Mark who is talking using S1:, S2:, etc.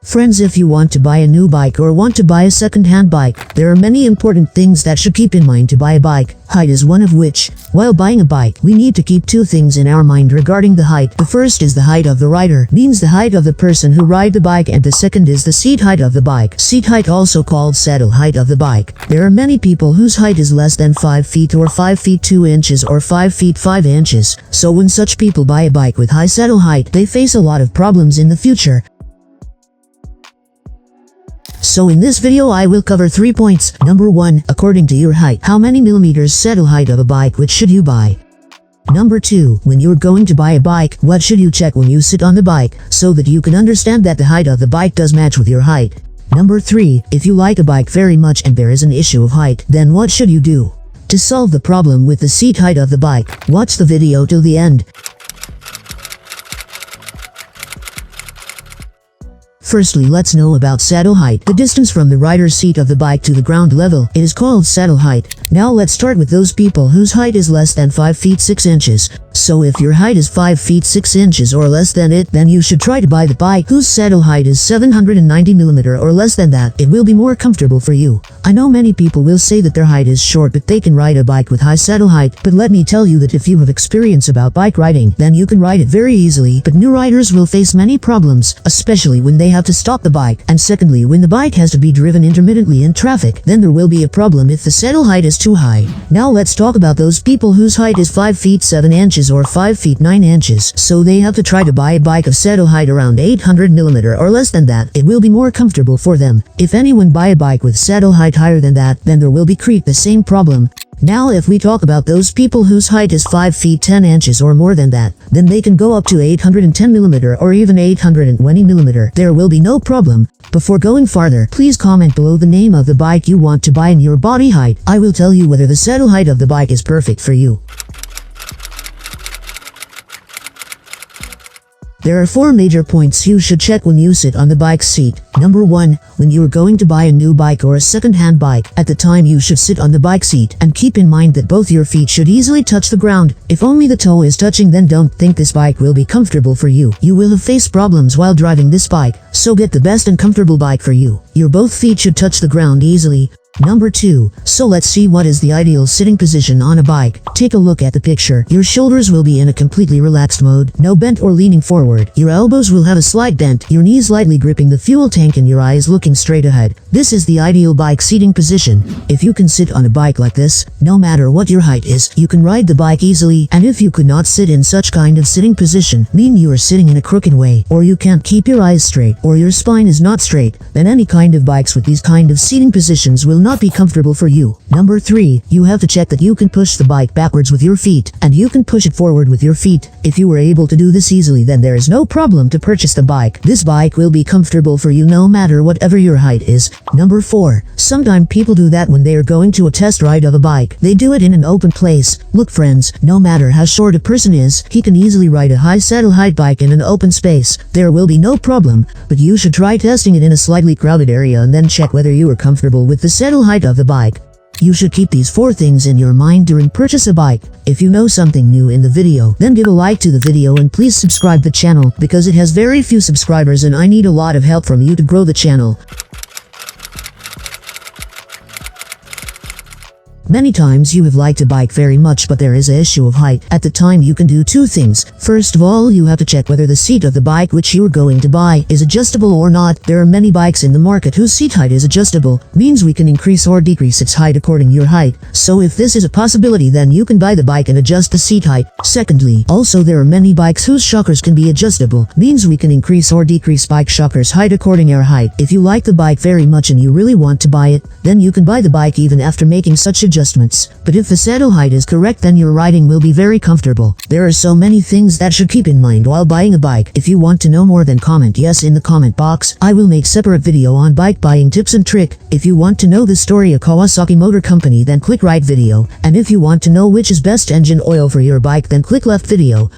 S1: Friends, if you want to buy a new bike or want to buy a second-hand bike, there are many important things that should keep in mind to buy a bike. Height is one of which. While buying a bike, we need to keep two things in our mind regarding the height. The first is the height of the rider, means the height of the person who ride the bike, and the second is the seat height of the bike. Seat height, also called saddle height of the bike. There are many people whose height is less than 5 feet or 5 feet 2 inches or 5 feet 5 inches. So when such people buy a bike with high saddle height, they face a lot of problems in the future. So in this video I will cover 3 points. Number 1, according to your height, how many millimeters saddle height of a bike which should you buy? Number 2, when you're going to buy a bike, what should you check when you sit on the bike, so that you can understand that the height of the bike does match with your height? Number 3, if you like a bike very much and there is an issue of height, then what should you do? To solve the problem with the seat height of the bike, watch the video till the end. Firstly, let's know about saddle height, the distance from the rider's seat of the bike to the ground level. It is called saddle height. Now let's start with those people whose height is less than 5 feet 6 inches. So if your height is 5 feet 6 inches or less than it, then you should try to buy the bike whose saddle height is 790 millimeter or less than that. It will be more comfortable for you. I know many people will say that their height is short but they can ride a bike with high saddle height, but let me tell you that if you have experience about bike riding, then you can ride it very easily. But new riders will face many problems, especially when they have to stop the bike, and secondly when the bike has to be driven intermittently in traffic, then there will be a problem if the saddle height is too high. Now let's talk about those people whose height is 5 feet 7 inches or 5 feet 9 inches, so they have to try to buy a bike of saddle height around 800 millimeter or less than that. It will be more comfortable for them. If anyone buy a bike with saddle height higher than that, then there will be the same problem. Now if we talk about those people whose height is 5 feet 10 inches or more than that, then they can go up to 810 millimeter or even 820 millimeter. There will be no problem. Before going farther, please comment below the name of the bike you want to buy and your body height. I will tell you whether the saddle height of the bike is perfect for you. There are 4 major points you should check when you sit on the bike seat. Number 1, when you are going to buy a new bike or a second-hand bike, at the time you should sit on the bike seat and keep in mind that both your feet should easily touch the ground. If only the toe is touching, then don't think this bike will be comfortable for you. You will have faced problems while driving this bike, so get the best and comfortable bike for you. Your both feet should touch the ground easily. Number 2, so let's see what is the ideal sitting position on a bike. Take a look at the picture. Your shoulders will be in a completely relaxed mode, no bent or leaning forward. Your elbows will have a slight bent, your knees lightly gripping the fuel tank and your eyes looking straight ahead. This is the ideal bike seating position. If you can sit on a bike like this, no matter what your height is, you can ride the bike easily. And if you could not sit in such kind of sitting position, meaning you are sitting in a crooked way, or you can't keep your eyes straight, or your spine is not straight, then any kind of bikes with these kind of seating positions will not be comfortable for you. Number 3, you have to check that you can push the bike backwards with your feet, and you can push it forward with your feet. If you were able to do this easily, then there is no problem to purchase the bike. This bike will be comfortable for you no matter whatever your height is. Number 4, sometimes people do that when they are going to a test ride of a bike. They do it in an open place. Look friends, no matter how short a person is, he can easily ride a high saddle height bike in an open space. There will be no problem, but you should try testing it in a slightly crowded area and then check whether you are comfortable with the saddle height of the bike. You should keep these 4 things in your mind during purchase a bike. If you know something new in the video, then give a like to the video and please subscribe the channel, because it has very few subscribers and I need a lot of help from you to grow the channel. Many times you have liked a bike very much but there is an issue of height. At the time you can do 2 things. First of all, you have to check whether the seat of the bike which you are going to buy is adjustable or not. There are many bikes in the market whose seat height is adjustable, means we can increase or decrease its height according to your height. So if this is a possibility, then you can buy the bike and adjust the seat height. Secondly, also there are many bikes whose shockers can be adjustable, means we can increase or decrease bike shockers height according to your height. If you like the bike very much and you really want to buy it, then you can buy the bike even after making such adjustments. But if the saddle height is correct, then your riding will be very comfortable. There are so many things that should keep in mind while buying a bike. If you want to know more, then comment yes in the comment box. I will make separate video on bike buying tips and trick. If you want to know the story of Kawasaki Motor Company, then click right video. And if you want to know which is best engine oil for your bike, then click left video.